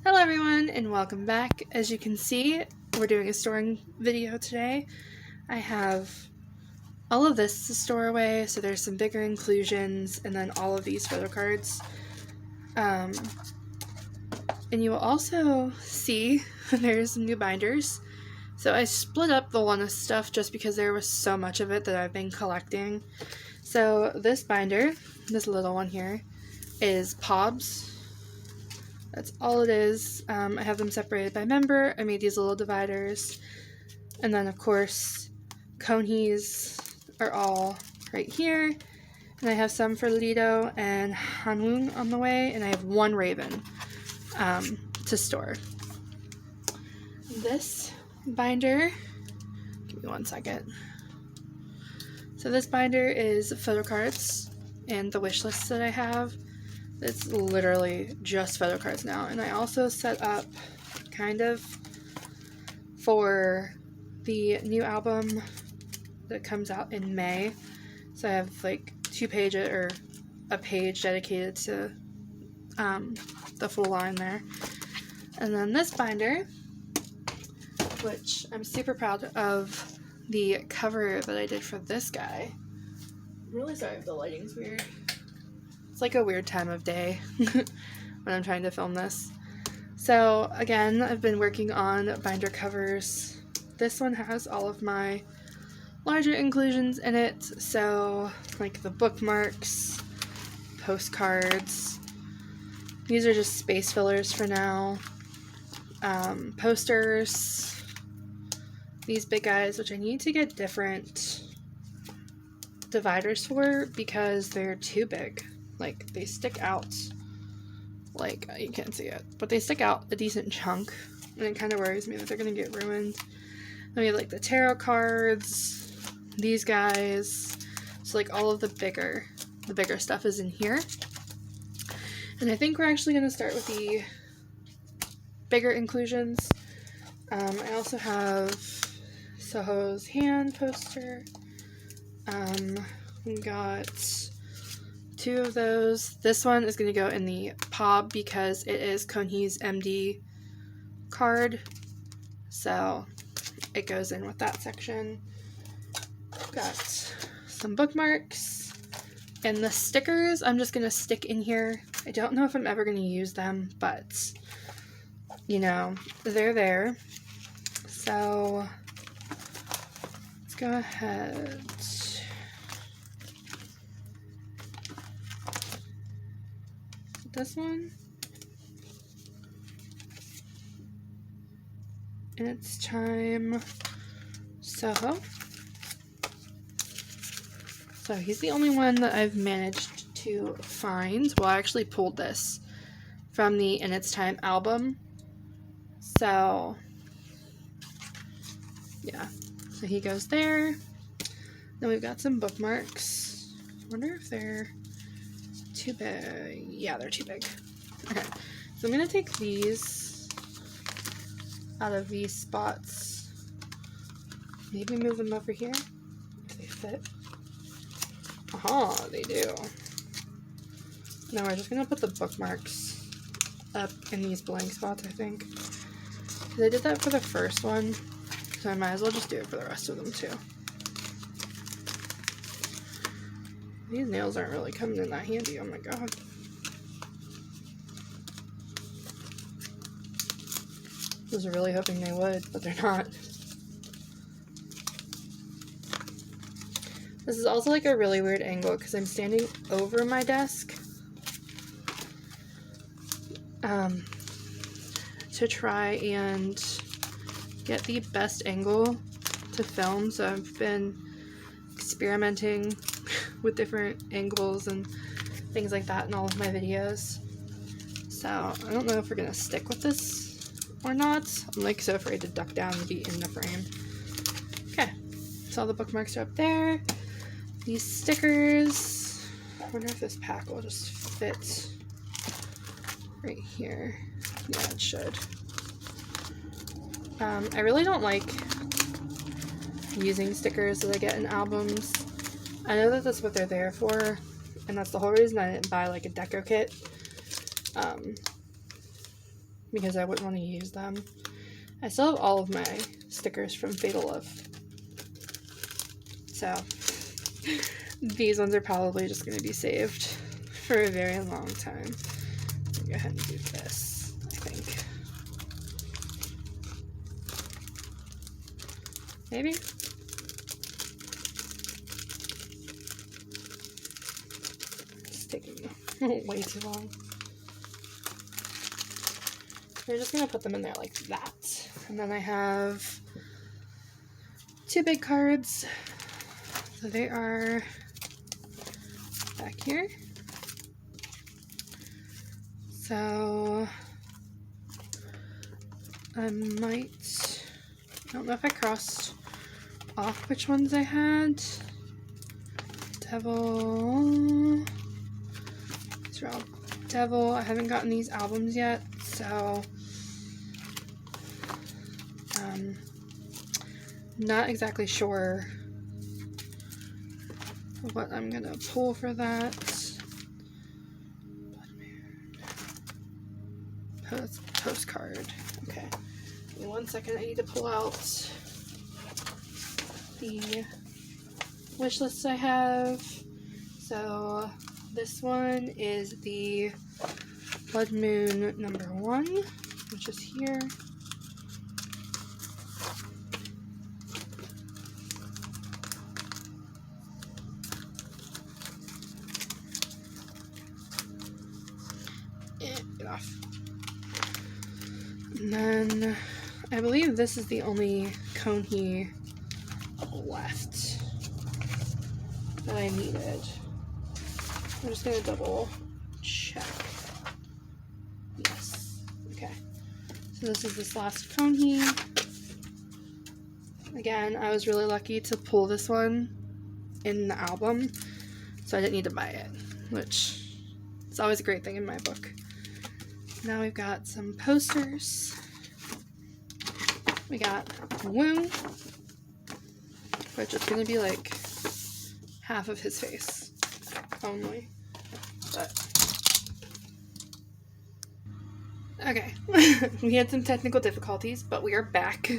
Hello everyone and welcome back. As you can see, we're doing a storing video today. I have all of this to store away, so there's some bigger inclusions and then all of these photo cards. And you will also see there's some new binders. So I split up the ONEUS stuff just because there was so much of it that I've been collecting. So this binder, this little one here, is POBs. That's all it is. I have them separated by member. I made these little dividers. And then, of course, Konhees are all right here. And I have some for Lido and Hanwoo on the way. And I have one Raven to store. This binder, give me 1 second. So this binder is Photocards and the wish lists that I have. It's literally just photo cards now, and I also set up kind of for the new album that comes out in May. So I have like 2 pages or a page dedicated to the full line there. And then this binder, which I'm super proud of the cover that I did for this guy. I'm really sorry if the lighting's weird. It's like a weird time of day when I'm trying to film this. So again, I've been working on binder covers. This one has all of my larger inclusions in it. So like the bookmarks, postcards. These are just space fillers for now. Posters. These big guys, which I need to get different dividers for because they're too big. Like, they stick out, like, you can't see it, but they stick out a decent chunk, and it kind of worries me that they're going to get ruined. Then we have, like, the tarot cards, these guys, so, like, all of the bigger stuff is in here. And I think we're actually going to start with the bigger inclusions. I also have Soho's hand poster. We got 2 of those. This one is going to go in the POB because it is Konhees MD card, so it goes in with that section. Got some bookmarks, and the stickers I'm just going to stick in here. I don't know if I'm ever going to use them, but you know, they're there. So let's go ahead. This one, and it's Time Soho. So he's the only one that I've managed to find. Well, I actually pulled this from the In Its Time album. So yeah, so he goes there. Then we've got some bookmarks. I wonder if they're too big. Yeah, they're too big. Okay, so I'm gonna take these out of these spots. Maybe move them over here if they fit. Aha, they do. Now we're just gonna put the bookmarks up in these blank spots, I think. Because I did that for the first one, so I might as well just do it for the rest of them too. These nails aren't really coming in that handy, oh my god. I was really hoping they would, but they're not. This is also like a really weird angle because I'm standing over my desk to try and get the best angle to film, so I've been experimenting with different angles and things like that in all of my videos. So I don't know if we're gonna stick with this or not. I'm like so afraid to duck down and be in the frame. Okay, so all the bookmarks are up there. These stickers, I wonder if this pack will just fit right here. Yeah, it should. I really don't like using stickers that I get in albums. I know that that's what they're there for, and that's the whole reason I didn't buy like a deco kit. because I wouldn't want to use them. I still have all of my stickers from Fatal Love. So these ones are probably just going to be saved for a very long time. I'll go ahead and do this, I think. Maybe? It's taking way too long. We're just going to put them in there like that. And then I have 2 big cards. So they are back here. So I don't know if I crossed off which ones I had. Devil. Devil. I haven't gotten these albums yet, so not exactly sure what I'm gonna pull for that. Postcard. Okay. Give me 1 second. I need to pull out the wish list I have. So this one is the Blood Moon #1, which is here. Get off. And then I believe this is the only Konhi left that I needed. I'm just gonna double check. Yes. Okay. So this is this last Konhi. Again, I was really lucky to pull this one in the album, so I didn't need to buy it, which is always a great thing in my book. Now we've got some posters. We got Woon, which is going to be like half of his face only. But okay, we had some technical difficulties, but we are back.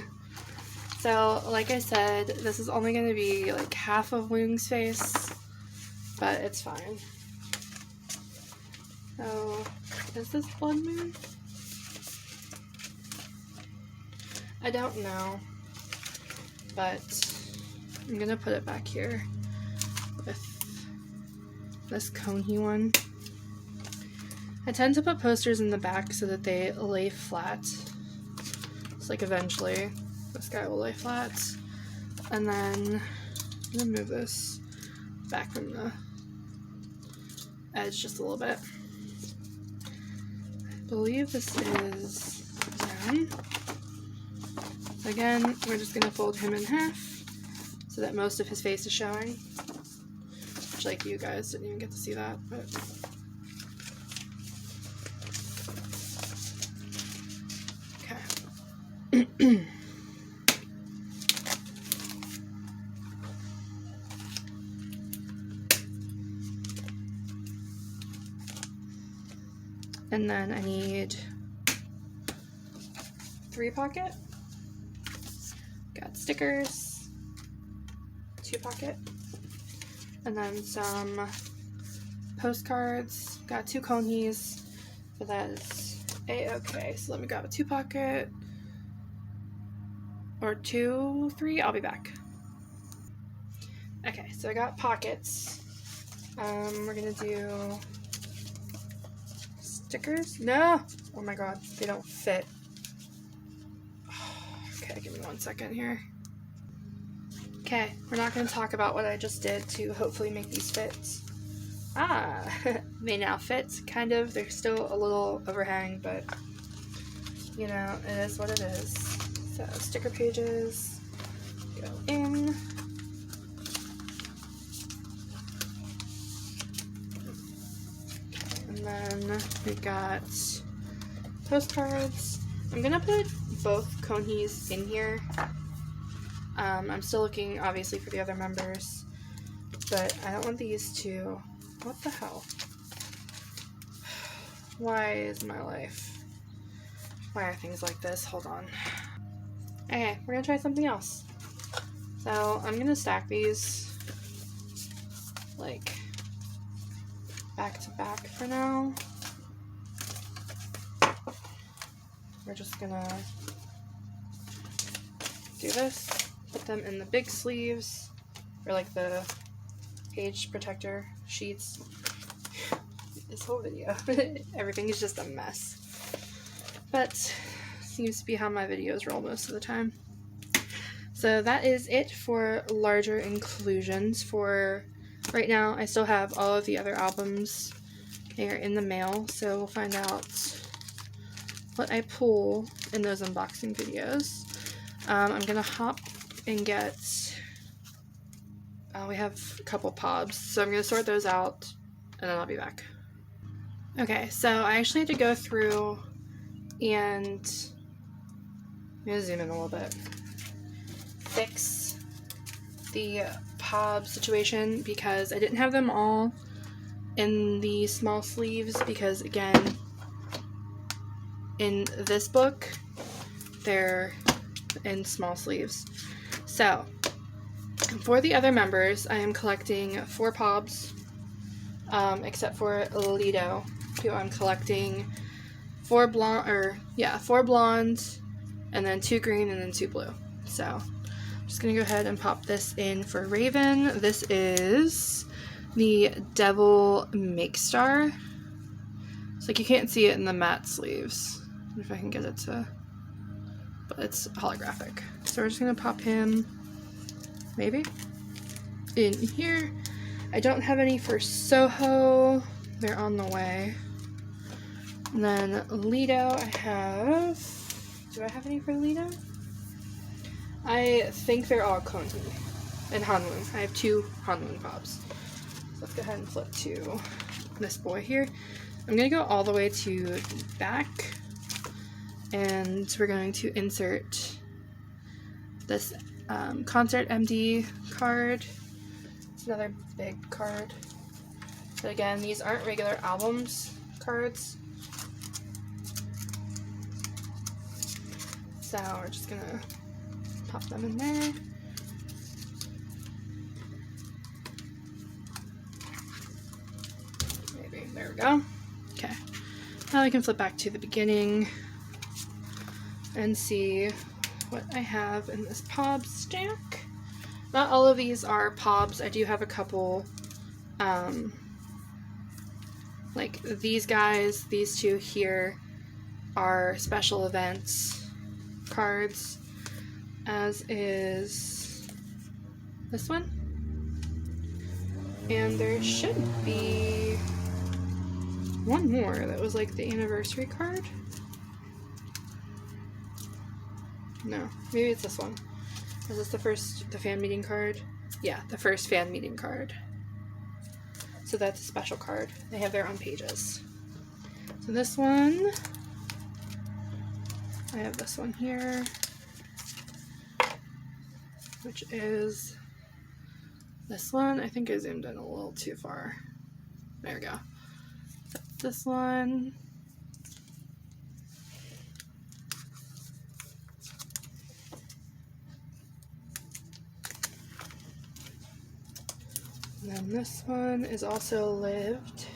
So, like I said, this is only going to be like half of Woon's face, but it's fine. So, is this Blood Moon? I don't know, but I'm gonna put it back here with this Konhi one. I tend to put posters in the back so that they lay flat. It's like eventually this guy will lay flat. And then I'm gonna move this back from the edge just a little bit. I believe this is down. So again, we're just gonna fold him in half so that most of his face is showing. Which, like, you guys didn't even get to see that, but okay. And then I need 3 pocket. Got stickers, 2 pocket, and then some postcards. Got 2 Konhis, so that is a-okay. So let me grab a 2 pocket, or 2, 3, I'll be back. Okay, so I got pockets. We're gonna do stickers. No! Oh my god, they don't fit. Okay, give me 1 second here. Okay, we're not going to talk about what I just did to hopefully make these fit. Ah, they now fit, kind of. They're still a little overhang, but, you know, it is what it is. So, sticker pages go in. And then we've got postcards. I'm going to put both Konhis in here. I'm still looking, obviously, for the other members, but I don't want these to... What the hell? Why is my life Why are things like this? Hold on. Okay, we're gonna try something else. So I'm gonna stack these like back to back for now. We're just gonna do this, put them in the big sleeves, or like the page protector sheets. This whole video, everything is just a mess. But seems to be how my videos roll most of the time. So that is it for larger inclusions. For right now, I still have all of the other albums. They are in the mail, so we'll find out what I pull in those unboxing videos. I'm gonna hop and get, we have a couple pobs, so I'm gonna sort those out and then I'll be back. Okay, so I actually had to go through and I'm gonna zoom in a little bit. Fix the pob situation because I didn't have them all in the small sleeves because, again, in this book they're in small sleeves. So for the other members, I am collecting 4 pobs, except for Lido, who I'm collecting 4 blondes, and then 2 green, and then 2 blue. So I'm just gonna go ahead and pop this in for Raven. This is the Devil Make Star. It's like you can't see it in the matte sleeves. If I can get it to, but it's holographic. So we're just gonna pop him, maybe, in here. I don't have any for Soho. They're on the way. And then Lido, I have, do I have any for Lido? I think they're all Konti and Hanwoo. I have 2 Hanwoo pops. So let's go ahead and flip to this boy here. I'm going to go all the way to the back, and we're going to insert this Concert MD card. It's another big card. So again, these aren't regular albums cards. So we're just gonna pop them in there. Maybe, there we go. Okay, now I can flip back to the beginning and see what I have in this pob stack. Not all of these are pobs. I do have a couple, like these guys, these 2 here are special events cards, as is this one. And there should be one more that was like the anniversary card. No, maybe it's this one. Is this the fan meeting card? Yeah, the first fan meeting card. So that's a special card. They have their own pages. So this one, I have this one here, which is this one. I think I zoomed in a little too far. There we go. That's this one. And then this one is also lived.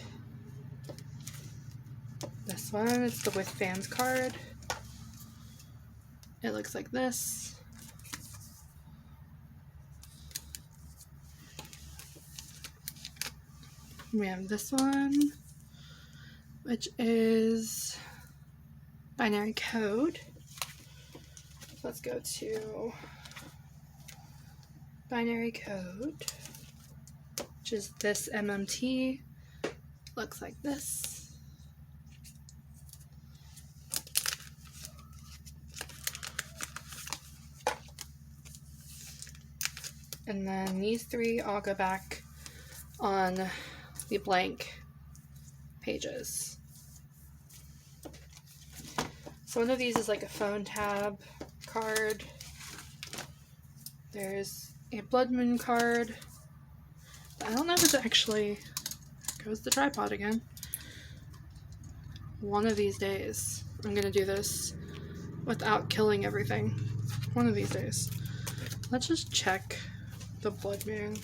This one is the With Fans card. It looks like this. We have this one, which is binary code. Let's go to binary code, which is this MMT. Looks like this. And then these 3 all go back on the blank pages. So one of these is like a phone tab card. There's a Blood Moon card. I don't know if it's actually, goes the tripod again. One of these days I'm gonna do this without killing everything. One of these days. Let's just check the Blood Moon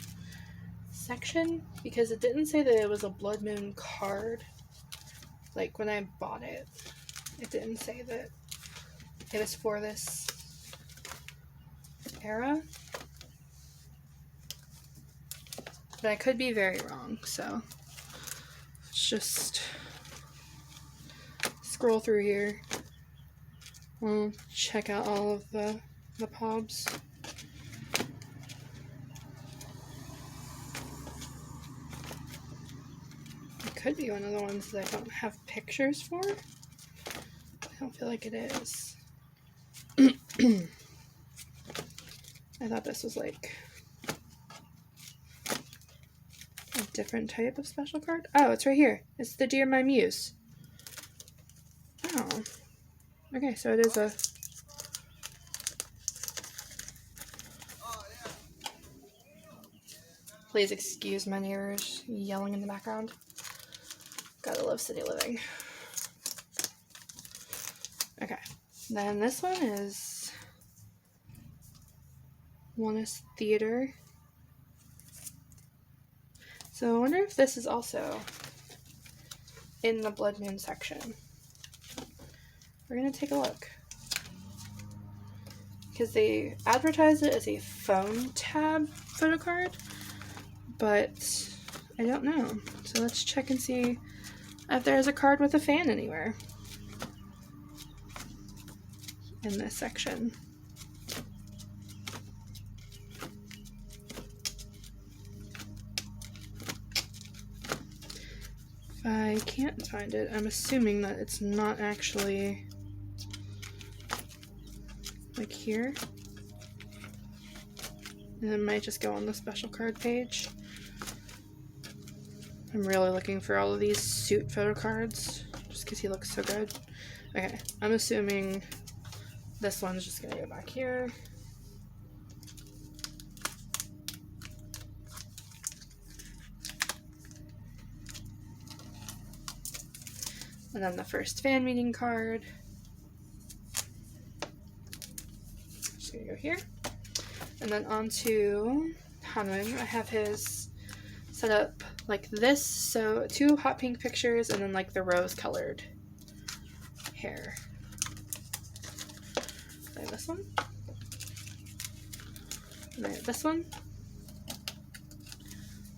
section, because it didn't say that it was a Blood Moon card. Like when I bought it, it didn't say that it was for this era. But I could be very wrong, so let's just scroll through here. We'll check out all of the pobs. It could be one of the ones that I don't have pictures for. I don't feel like it is. I thought this was like a different type of special card. Oh, it's right here. It's the Dear My Muse. Oh. Okay, so it is a... Please excuse my neighbors yelling in the background. Gotta love city living. Okay, then this one is ONEUS Theater. So I wonder if this is also in the Blood Moon section. We're gonna take a look. Because they advertise it as a phone tab photo card, but I don't know. So let's check and see if there's a card with a fan anywhere in this section. If I can't find it, I'm assuming that it's not actually like here. And it might just go on the special card page. I'm really looking for all of these suit photo cards just because he looks so good. Okay, I'm assuming this one's just gonna go back here. And then the first fan meeting card. Just gonna go here. And then on to Hanwing. I have his set up like this. So 2 hot pink pictures and then like the rose colored hair. I have this one. And I have this one.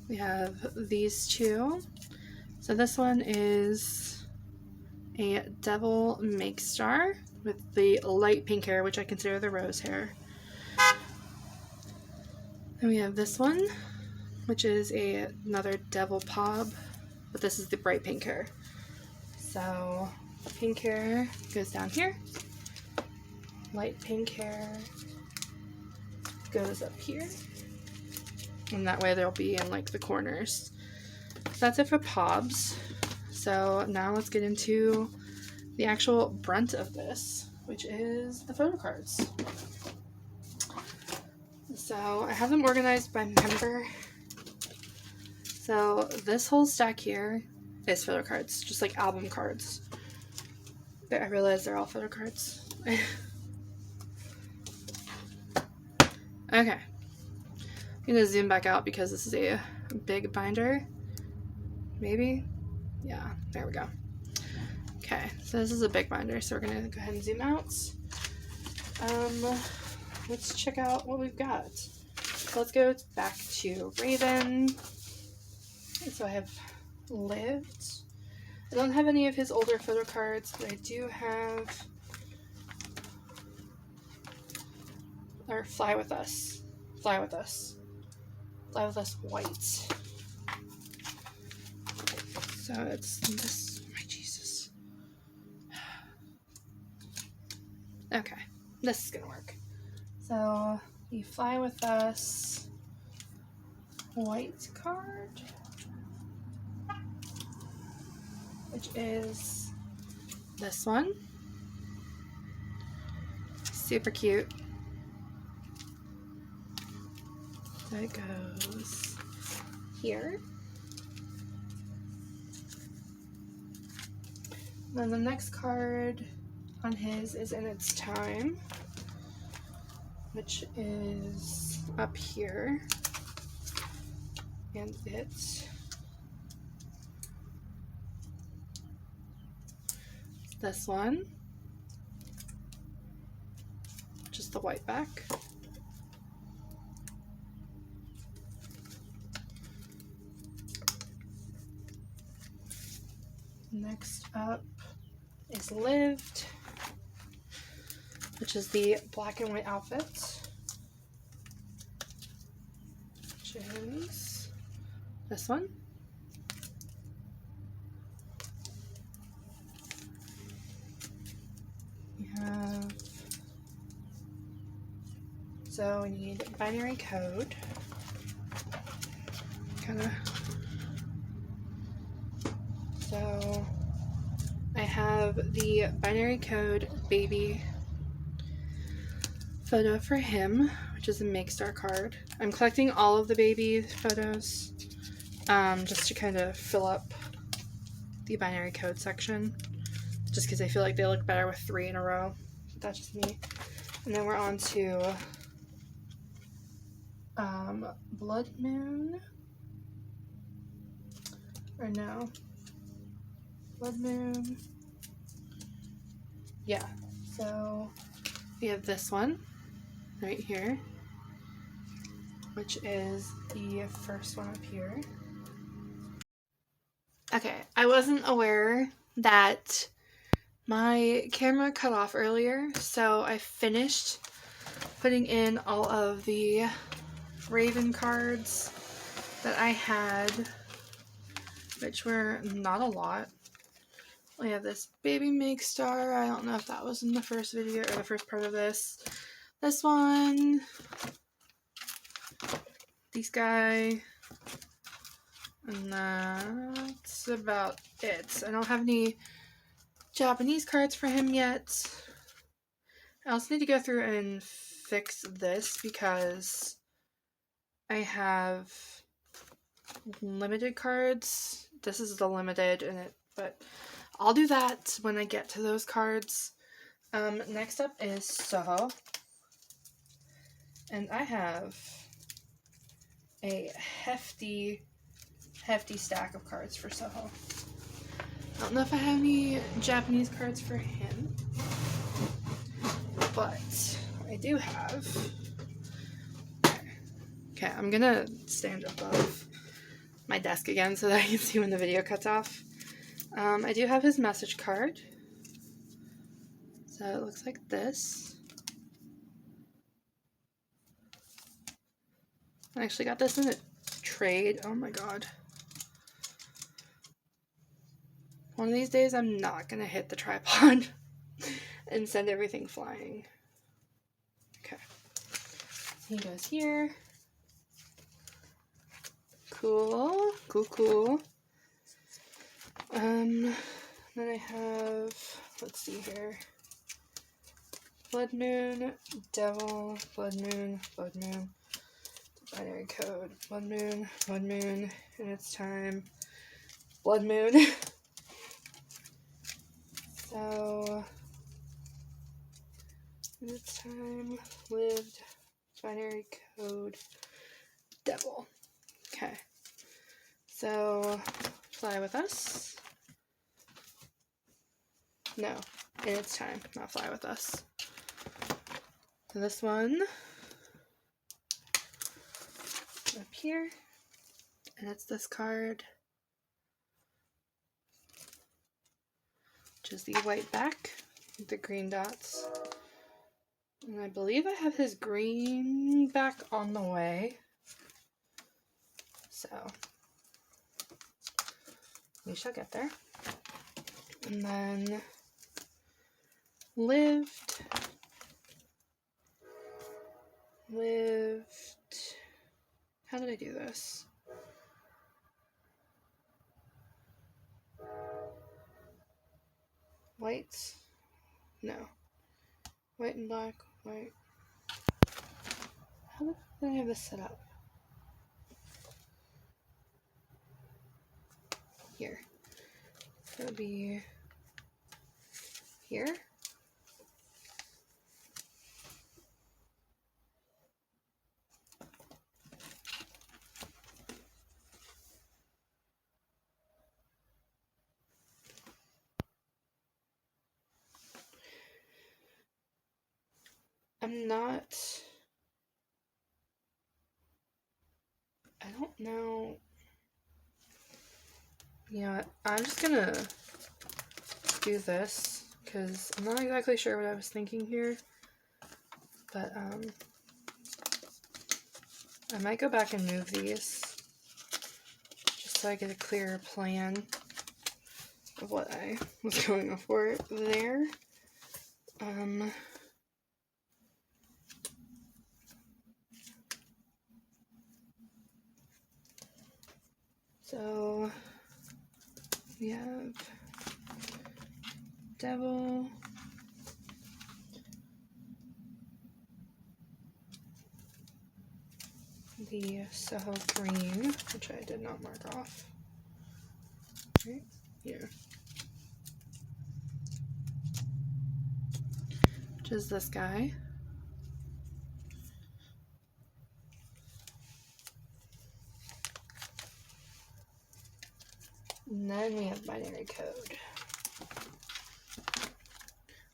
We have these 2. So this one is a Devil Make Star with the light pink hair, which I consider the rose hair. Then we have this one, which is another Devil Pob, but this is the bright pink hair. So pink hair goes down here. Light pink hair goes up here. And that way they'll be in like the corners. So that's it for Pobs. So now let's get into the actual brunt of this, which is the photo cards. So I have them organized by member. So this whole stack here is photo cards, just like album cards. I realize they're all photo cards. Okay. I'm gonna zoom back out because this is a big binder. Maybe? Yeah, there we go. Okay, so this is a big binder, so we're gonna go ahead and zoom out. Let's check out what we've got. So let's go back to Raven. So I have Lived. I don't have any of his older photo cards, but I do have or Fly With Us. Fly With Us. Fly With Us white. So it's this. My Jesus. Okay, this is gonna work. So the Fly With Us white card, which is this one. Super cute. That goes here. Then the next card on his is In Its Time, which is up here, and it's this one, just the white back. Next up is Lived, which is the black and white outfit, which is this one. We have, so we need binary code, so I have the binary code baby photo for him, which is a Make Star card. I'm collecting all of the baby photos just to kind of fill up the binary code section, just because I feel like they look better with 3 in a row. That's just me. And then we're on to Blood Moon, or no, Blood Moon, yeah. So we have this one right here, which is the first one up here. Okay, I wasn't aware that my camera cut off earlier, so I finished putting in all of the Raven cards that I had, which were not a lot. We have this baby Make Star. I don't know if that was in the first video or the first part of this. This one, this guy, and that's about it. I don't have any Japanese cards for him yet. I also need to go through and fix this because I have limited cards. This is the limited in it, but I'll do that when I get to those cards. Next up is Soho, and I have a hefty stack of cards for Soho. I don't know if I have any Japanese cards for him, but I do have. Okay, I'm gonna stand above my desk again so that I can see when the video cuts off. I do have his message card. So it looks like this. I actually got this in a trade. Oh my god. One of these days I'm not gonna hit the tripod and send everything flying. Okay. So he goes here. Cool. Cool. Then I have, let's see here. Blood Moon, Devil, Blood Moon, binary code, Blood Moon, In Its Time, Blood Moon. So, In Its Time, Lived, binary code, Devil. Okay, so Fly With Us. No, In Its Time, not Fly With Us. So this one up here, and it's this card, which is the white back with the green dots. And I believe I have his green back on the way. So we shall get there. And then Lived. How did I do this? White? No. White and black, white. How the fuck did I have this set up? Here. So it'll be here. I don't know. Yeah, I'm just gonna do this because I'm not exactly sure what I was thinking here, but I might go back and move these just so I get a clearer plan of what I was going for there. So we have Devil, the Soho Green, which I did not mark off, right here, which is this guy. And then we have Binary Code.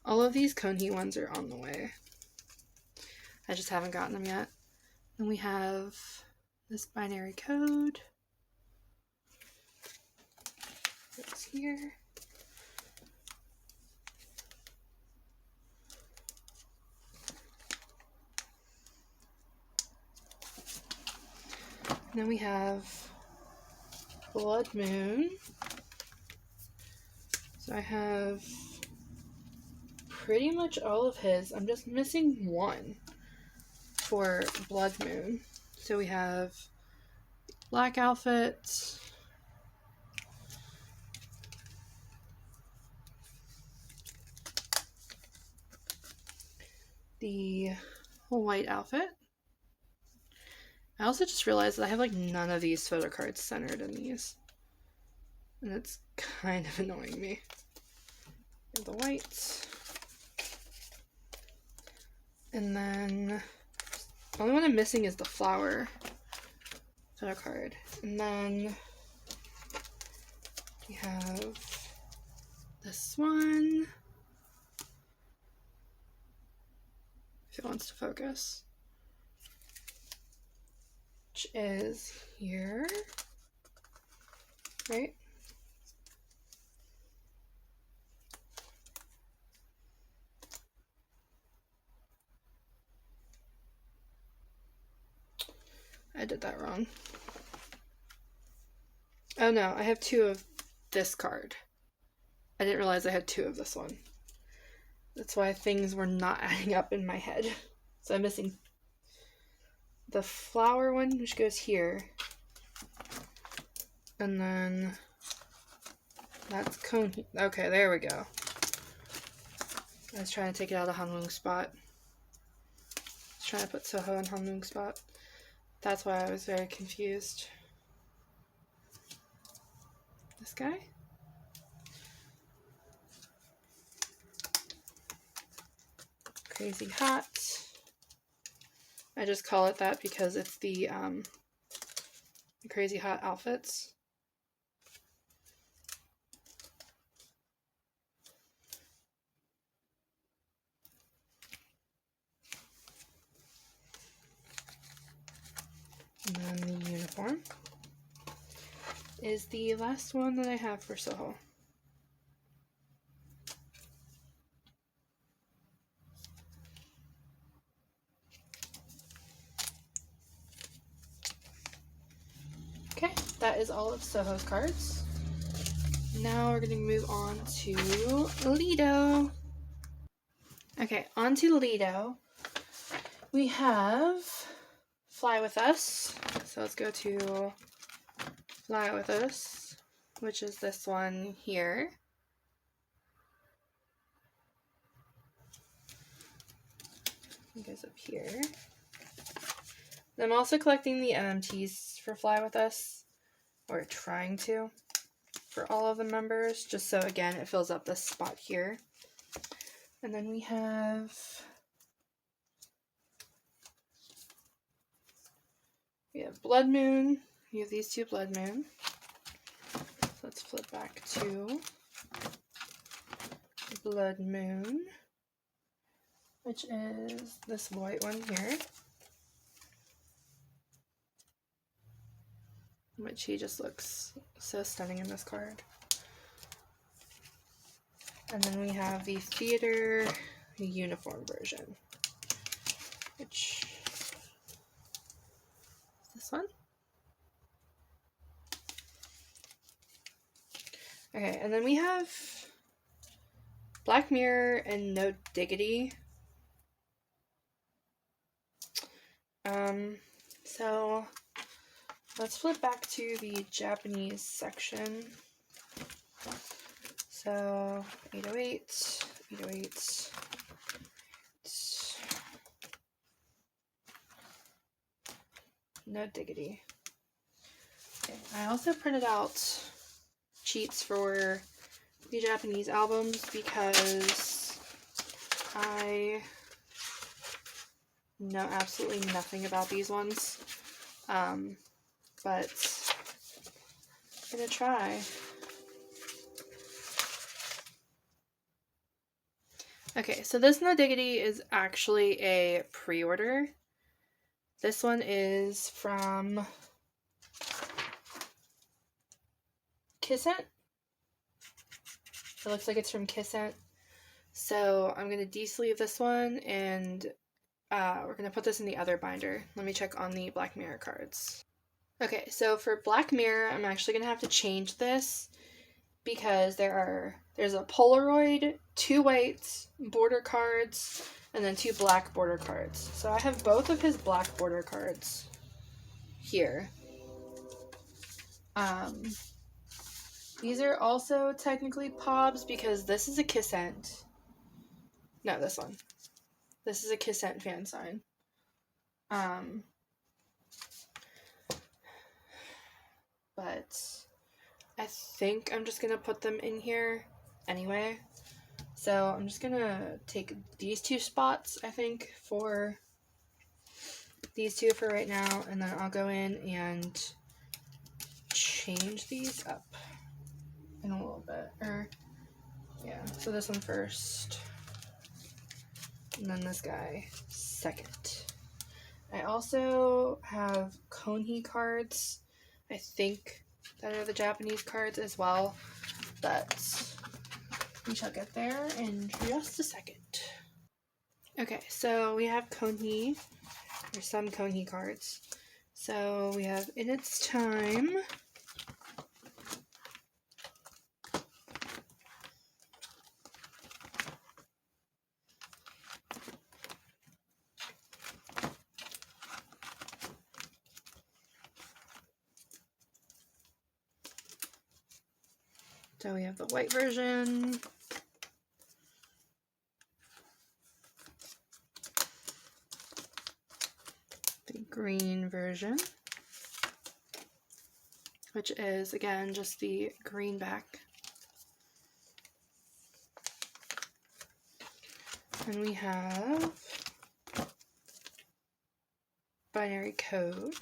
All of these Coney ones are on the way. I just haven't gotten them yet. Then we have this Binary Code. It's here. And then we have Blood Moon. So I have pretty much all of his. I'm just missing one for Blood Moon. So we have black outfit, the white outfit. I also just realized that I have like none of these photo cards centered in these, and it's kind of annoying me. And the white, and then the only one I'm missing is the flower photo card. And then we have this one, if it wants to focus, which is here, right? I did that wrong. Oh no, I have two of this card. I didn't realize I had two of this one. That's why things were not adding up in my head. So I'm missing the flower one, which goes here. And then that's cone. Okay, there we go. I was trying to take it out of Hanwung spot. I was trying to put Soho in Hanwung spot. That's why I was very confused. This guy? Crazy Hot. I just call it that because it's the Crazy Hot outfits. And then the uniform is the last one that I have for Soho. Okay, that is all of Soho's cards. Now we're going to move on to Lido. Okay, on to Lido. We have Fly With Us. So let's go to Fly With Us, which is this one here. It goes up here. I'm also collecting the MMTs for Fly With Us, or trying to, for all of the members, just so again it fills up this spot here. And then we have Blood Moon. We have these two Blood Moon. So let's flip back to Blood Moon. which is this white one here, which he just looks so stunning in this card. And then we have the theater uniform version, which is this one. Okay, and then we have Black Mirror and No Diggity. So let's flip back to the Japanese section. So 808, 808. No Diggity. Okay, I also printed out cheats for the Japanese albums because I know absolutely nothing about these ones, but I'm gonna try. Okay, so this No Diggity is actually a pre-order. This one is from Kissent. It looks like it's from Kissent. So I'm gonna de-sleeve this one and we're going to put this in the other binder. Let me check on the Black Mirror cards. Okay, so for Black Mirror, I'm actually going to have to change this because there's a Polaroid, 2 white border cards, and then 2 black border cards. So I have both of his black border cards here. These are also technically POBs because this is a Kissent. No, this one. This is a Kissent fan sign. But I think I'm just gonna put them in here anyway. So I'm just gonna take these 2 spots, I think, for these 2 for right now, and then I'll go in and change these up in a little bit. Yeah, so this one first. And then this guy second. I also have Konhi cards. I think that are the Japanese cards as well, but we shall get there in just a second. Okay, so we have Konhi. There's some Konhi cards. So we have In Its Time. So we have the white version, the green version, which is again just the green back, and we have binary code.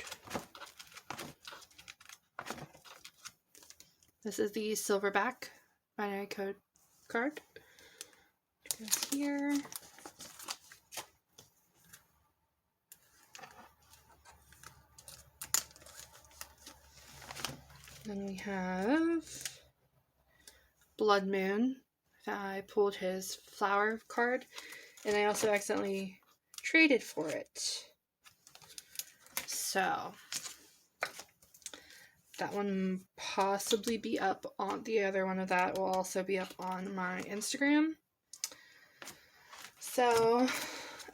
This is the silverback binary code card. It goes here. Then we have Blood Moon. I pulled his flower card, and I also accidentally traded for it. So that one possibly be up on the other one of that will also be up on my Instagram. So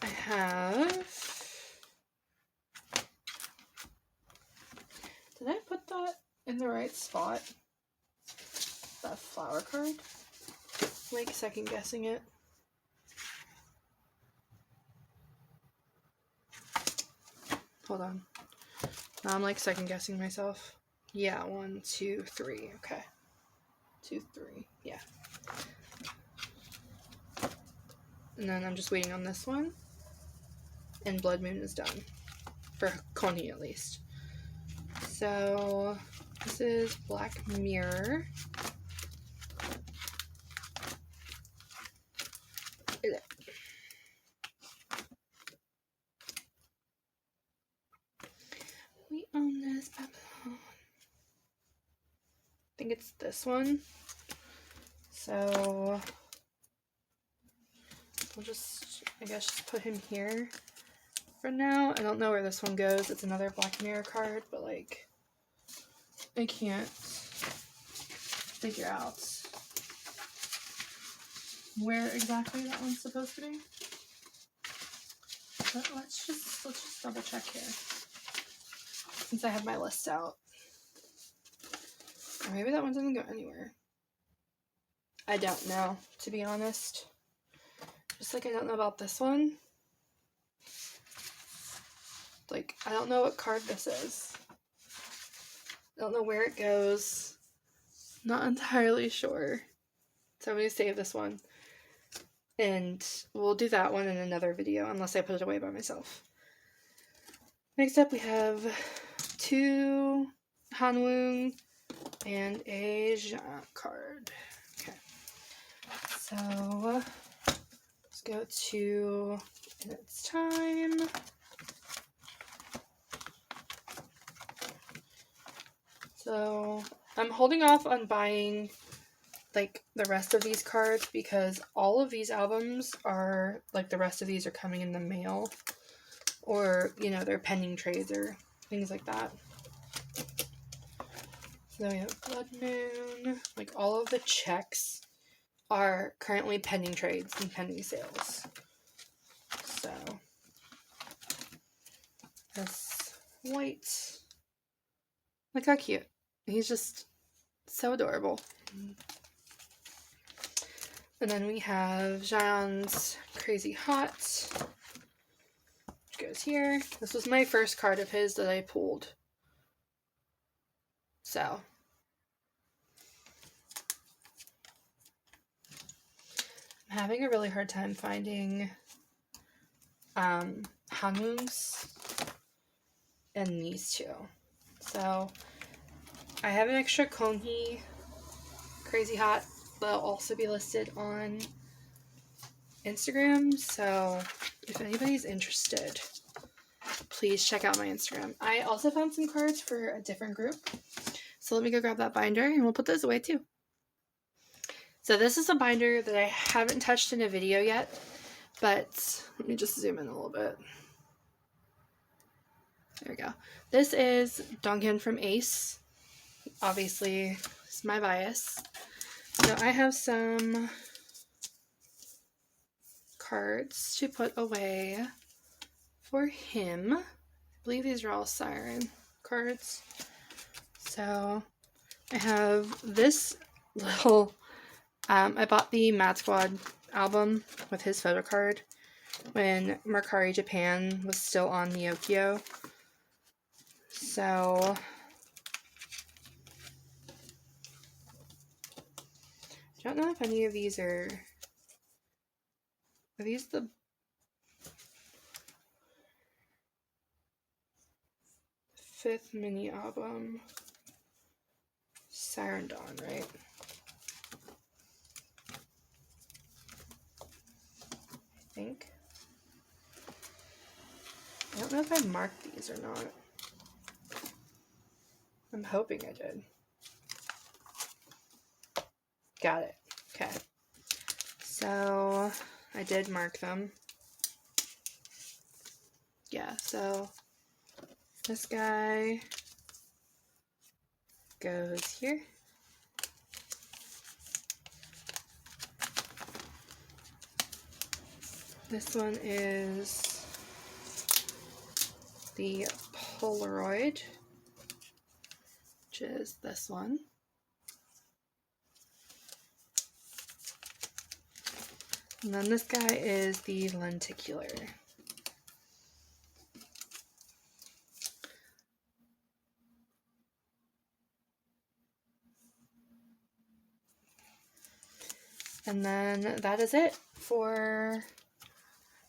I have, did I put that in the right spot? That flower card? Like second guessing it. Hold on. Now I'm like second guessing myself. Yeah, 1, 2, 3. Okay. 2, 3. Yeah. And then I'm just waiting on this one. And Blood Moon is done. For Konhi at least. So this is Black Mirror. it's this one. So we'll just, I guess, just put him here for now. I don't know where this one goes. It's another Black Mirror card, but like I can't figure out where exactly that one's supposed to be. But let's just double check here, since I have my list out. Or maybe that one doesn't go anywhere. I don't know, to be honest. Just like I don't know about this one. Like, I don't know what card this is. I don't know where it goes. Not entirely sure. So I'm going to save this one. And we'll do that one in another video, unless I put it away by myself. Next up we have 2 Hanwoo and a Jean card. Okay. So let's go to In Its Time. So I'm holding off on buying like the rest of these cards because all of these albums are like, the rest of these are coming in the mail, or you know, they're pending trades or things like that. So then we have Blood Moon. Like, all of the checks are currently pending trades and pending sales. So this white, look how cute. He's just so adorable. And then we have Jaeon's Crazy Hot, which goes here. This was my first card of his that I pulled. So I'm having a really hard time finding Hanwoo's and these two. So I have an extra Konghee Crazy Hot. They'll also be listed on Instagram, so if anybody's interested, please check out my Instagram. I also found some cards for a different group, so let me go grab that binder and we'll put those away too. So this is a binder that I haven't touched in a video yet, but let me just zoom in a little bit. There we go. This is Donghyun from Ace. Obviously, it's my bias. So I have some cards to put away for him. I believe these are all Siren cards. So I have this little, I bought the Mad Squad album with his photo card when Mercari Japan was still on Neokyo. So I don't know if any of these are these the fifth mini album? Siren Dawn, right? I think. I don't know if I marked these or not. I'm hoping I did. Got it. Okay. So I did mark them. Yeah, so this guy goes here. This one is the Polaroid, which is this one. And then this guy is the lenticular. And then that is it for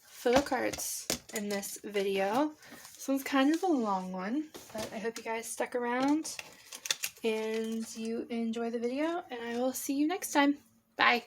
photo cards in this video. This one's kind of a long one, but I hope you guys stuck around and you enjoy the video, and I will see you next time. Bye!